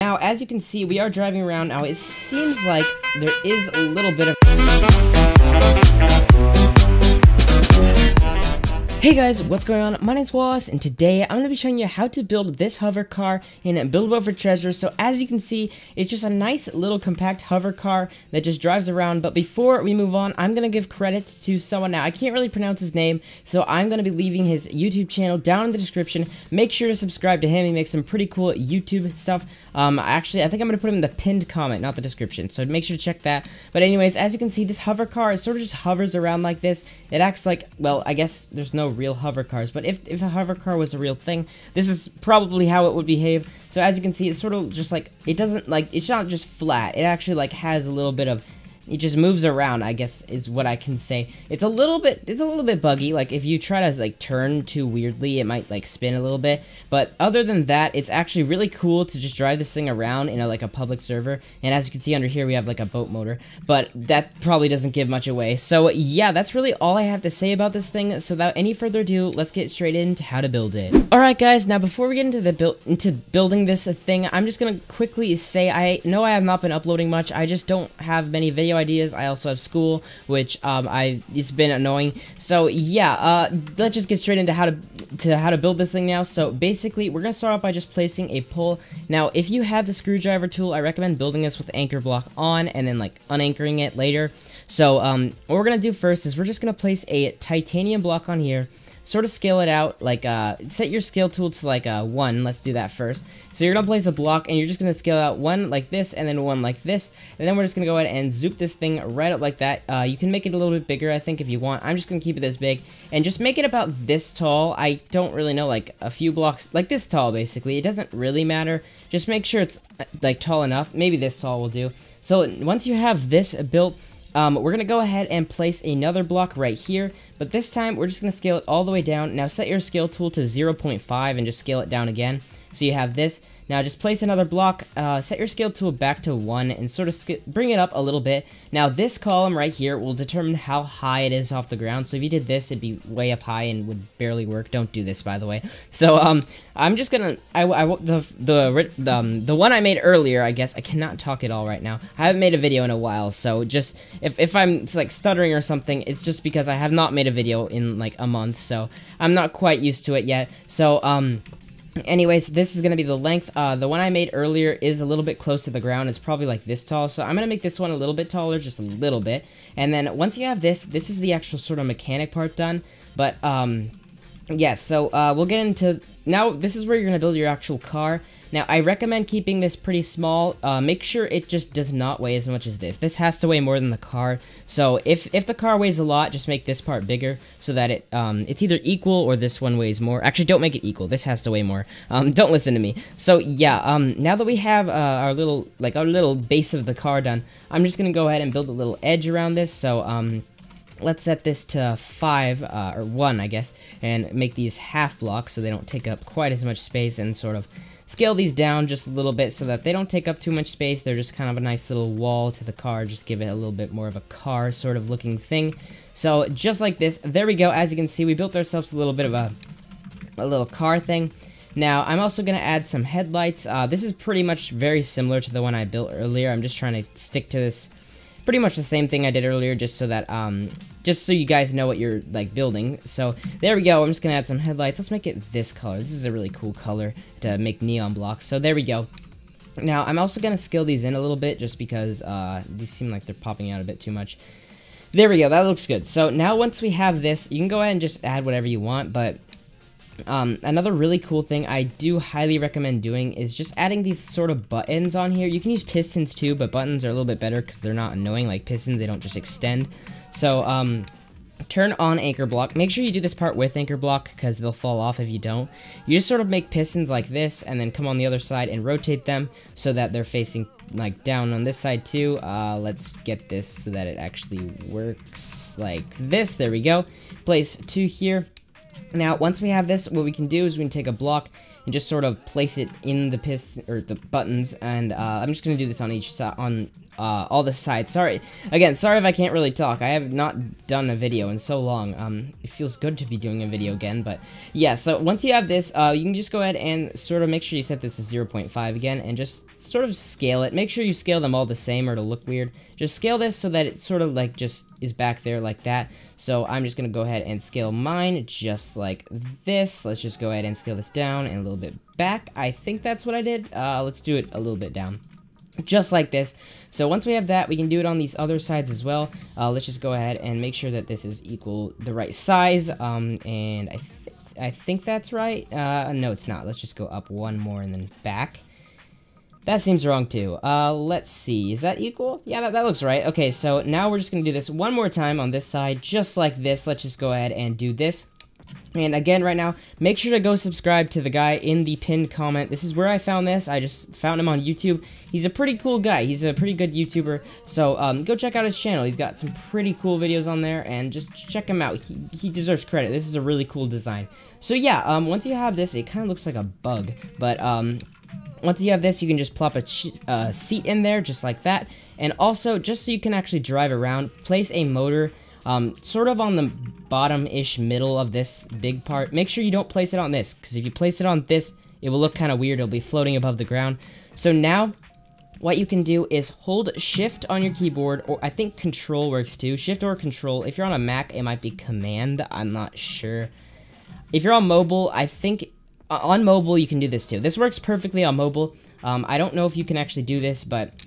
Now, as you can see, we are driving around. Now, it seems like there is a little bit of... Hey guys, what's going on? My name's Wazz, and today I'm going to be showing you how to build this hover car in Build Boat for Treasure. So as you can see, it's just a nice little compact hover car that just drives around. But before we move on, I'm going to give credit to someone. Now, I can't really pronounce his name, so I'm going to be leaving his YouTube channel down in the description. Make sure to subscribe to him. He makes some pretty cool YouTube stuff. Actually, I think I'm going to put him in the pinned comment, not the description, so make sure to check that. But anyways, as you can see, this hover car, it sort of just hovers around like this. It acts like, well, I guess there's no real hover cars, but if a hover car was a real thing, this is probably how it would behave. So as you can see, it's sort of just like, it doesn't, like, it's not just flat, it actually like has a little bit of, it just moves around, I guess is what I can say. It's a little bit buggy. Like if you try to like turn too weirdly, it might like spin a little bit. But other than that, it's actually really cool to just drive this thing around in like a public server. And as you can see under here, we have like a boat motor, but that probably doesn't give much away. So yeah, that's really all I have to say about this thing. So without any further ado, let's get straight into how to build it. All right, guys. Now before we get into building this thing, I'm just gonna quickly say I know I have not been uploading much. I just don't have many video ideas. I also have school, which it's been annoying. So yeah, let's just get straight into how to build this thing now. So basically, we're gonna start off by just placing a pole. Now, if you have the screwdriver tool, I recommend building this with anchor block on and then like unanchoring it later. So what we're gonna do first is we're just gonna place a titanium block on here. Sort of scale it out, like, set your scale tool to, like, 1. Let's do that first. So you're gonna place a block, and you're just gonna scale out 1 like this, and then 1 like this, and then we're just gonna go ahead and zoop this thing right up like that. You can make it a little bit bigger, I think, if you want. I'm just gonna keep it this big, and just make it about this tall. I don't really know, like, a few blocks, like this tall, basically. It doesn't really matter. Just make sure it's, like, tall enough. Maybe this tall will do. So once you have this built, we're going to go ahead and place another block right here, but this time we're just going to scale it all the way down. Now set your scale tool to 0.5 and just scale it down again. So you have this. Now just place another block, set your scale tool back to 1 and sort of bring it up a little bit. Now this column right here will determine how high it is off the ground. So if you did this, it'd be way up high and would barely work. Don't do this, by the way. So I'm just gonna the one I made earlier, I guess I cannot talk at all right now. I haven't made a video in a while, so just if I'm like stuttering or something, it's just because I have not made a video in like a month, so I'm not quite used to it yet. So anyways, this is going to be the length. The one I made earlier is a little bit close to the ground. It's probably like this tall, so I'm going to make this one a little bit taller, just a little bit. And then once you have this is the actual sort of mechanic part done. But, yeah, so we'll get into... Now, this is where you're going to build your actual car. Now, I recommend keeping this pretty small. Make sure it just does not weigh as much as this. This has to weigh more than the car. So, if the car weighs a lot, just make this part bigger so that it's either equal or this one weighs more. Actually, don't make it equal. This has to weigh more. Don't listen to me. So, yeah, now that we have our little base of the car done, I'm just going to go ahead and build a little edge around this. So, let's set this to 5, or 1, I guess, and make these half blocks so they don't take up quite as much space, and sort of scale these down just a little bit so that they don't take up too much space. They're just kind of a nice little wall to the car, just give it a little bit more of a car sort of looking thing. So just like this, there we go. As you can see, we built ourselves a little bit of a little car thing. Now, I'm also going to add some headlights. This is pretty much very similar to the one I built earlier. I'm just trying to stick to this. Pretty much the same thing I did earlier, just so that, just so you guys know what you're, like, building. So, there we go. I'm just gonna add some headlights. Let's make it this color. This is a really cool color to make neon blocks. So, there we go. Now, I'm also gonna scale these in a little bit, just because, these seem like they're popping out a bit too much. There we go. That looks good. So, now once we have this, you can go ahead and just add whatever you want, but... another really cool thing I do highly recommend doing is just adding these sort of buttons on here. You can use pistons too, but buttons are a little bit better because they're not annoying like pistons. They don't just extend. So, turn on anchor block. Make sure you do this part with anchor block because they'll fall off if you don't. You just sort of make pistons like this and then come on the other side and rotate them so that they're facing like down on this side too. Let's get this so that it actually works like this. There we go. Place 2 here. Now, once we have this, what we can do is we can take a block and just sort of place it in the the buttons, and I'm just gonna do this on each side, on all the sides. Sorry if I can't really talk. I have not done a video in so long. It feels good to be doing a video again, but yeah. So once you have this, you can just go ahead and sort of make sure you set this to 0.5 again, and just sort of scale it. Make sure you scale them all the same, or it'll look weird. Just scale this so that it sort of like just is back there like that. So I'm just gonna go ahead and scale mine just like this. Let's just go ahead and scale this down and a little bit back. I think that's what I did. Let's do it a little bit down. Just like this. So once we have that, we can do it on these other sides as well. Let's just go ahead and make sure that this is equal the right size. And I think that's right. No, it's not. Let's just go up one more and then back. That seems wrong too. Let's see. Is that equal? Yeah, that looks right. Okay, so now we're just gonna do this one more time on this side, just like this. Let's just go ahead and do this. And again, right now, make sure to go subscribe to the guy in the pinned comment. This is where I found this. I just found him on YouTube. He's a pretty cool guy. He's a pretty good YouTuber. So go check out his channel. He's got some pretty cool videos on there, and just check him out. He deserves credit. This is a really cool design. So yeah, once you have this, it kind of looks like a bug, but once you have this, you can just plop a seat in there, just like that. And also, just so you can actually drive around, place a motor sort of on the bottom-ish middle of this big part. Make sure you don't place it on this, because if you place it on this, it will look kind of weird. It'll be floating above the ground. So now, what you can do is hold Shift on your keyboard, or I think Control works too. Shift or Control. If you're on a Mac, it might be Command. I'm not sure. If you're on mobile, I think on mobile you can do this too. This works perfectly on mobile. I don't know if you can actually do this, but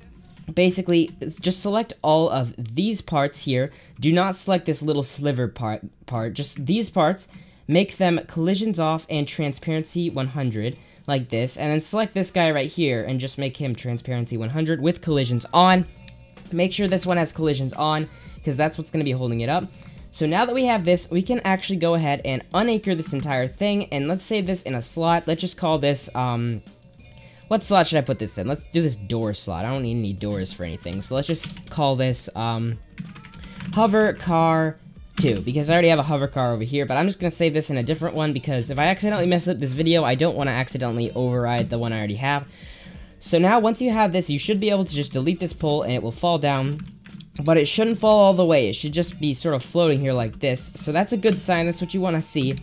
basically, just select all of these parts here. Do not select this little sliver part. Just these parts. Make them collisions off and transparency 100, like this. And then select this guy right here and just make him transparency 100 with collisions on. Make sure this one has collisions on, because that's what's going to be holding it up. So now that we have this, we can actually go ahead and unanchor this entire thing. And let's save this in a slot. Let's just call this, what slot should I put this in? Let's do this door slot. I don't need any doors for anything. So let's just call this hover car 2, because I already have a hover car over here. But I'm just going to save this in a different one, because if I accidentally mess up this video, I don't want to accidentally override the one I already have. So now once you have this, you should be able to just delete this pole and it will fall down. But it shouldn't fall all the way. It should just be sort of floating here like this. So that's a good sign. That's what you want to see.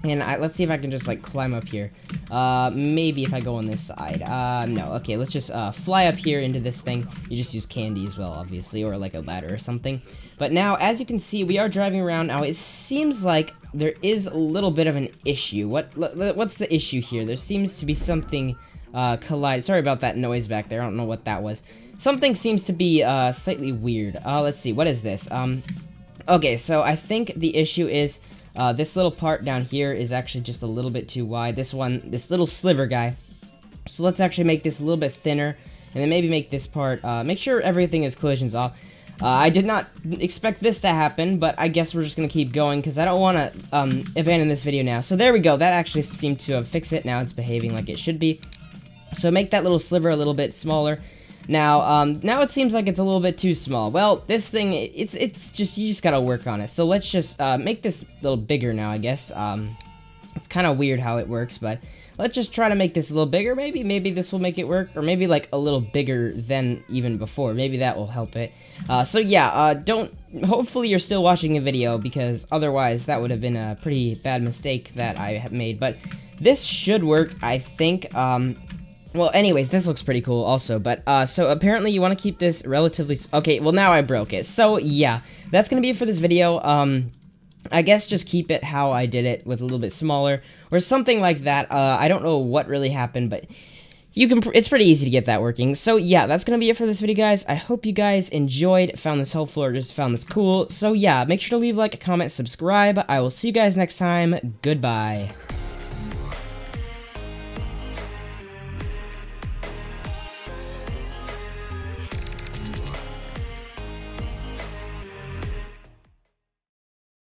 And let's see if I can just, like, climb up here. Maybe if I go on this side. No. Okay, let's just fly up here into this thing. You just use candy as well, obviously, or, like, a ladder or something. But now, as you can see, we are driving around. Now, it seems like there is a little bit of an issue. What's the issue here? There seems to be something collide. Sorry about that noise back there. I don't know what that was. Something seems to be slightly weird. Let's see. What is this? Okay, so I think the issue is this little part down here is actually just a little bit too wide. This little sliver guy. So let's actually make this a little bit thinner, and then maybe make this part, make sure everything is collisions off. I did not expect this to happen, but I guess we're just gonna keep going, because I don't want to abandon this video now. So there we go. That actually seemed to have fixed it. Now it's behaving like it should be. So make that little sliver a little bit smaller. Now, now it seems like it's a little bit too small. Well, this thing, it's just, you just gotta work on it. So let's just, make this a little bigger now, I guess. It's kind of weird how it works, but let's just try to make this a little bigger. Maybe this will make it work, or maybe, like, a little bigger than even before. Maybe that will help it. So yeah, hopefully you're still watching the video, because otherwise that would have been a pretty bad mistake that I have made. But this should work, I think. Well, anyways, this looks pretty cool also, but, so apparently you want to keep this relatively, okay, well, now I broke it. So, yeah, that's gonna be it for this video. I guess just keep it how I did it, with a little bit smaller, or something like that. I don't know what really happened, but it's pretty easy to get that working. So, yeah, that's gonna be it for this video, guys. I hope you guys enjoyed, found this helpful, or just found this cool. So, yeah, make sure to leave a like, a comment, subscribe. I will see you guys next time. Goodbye.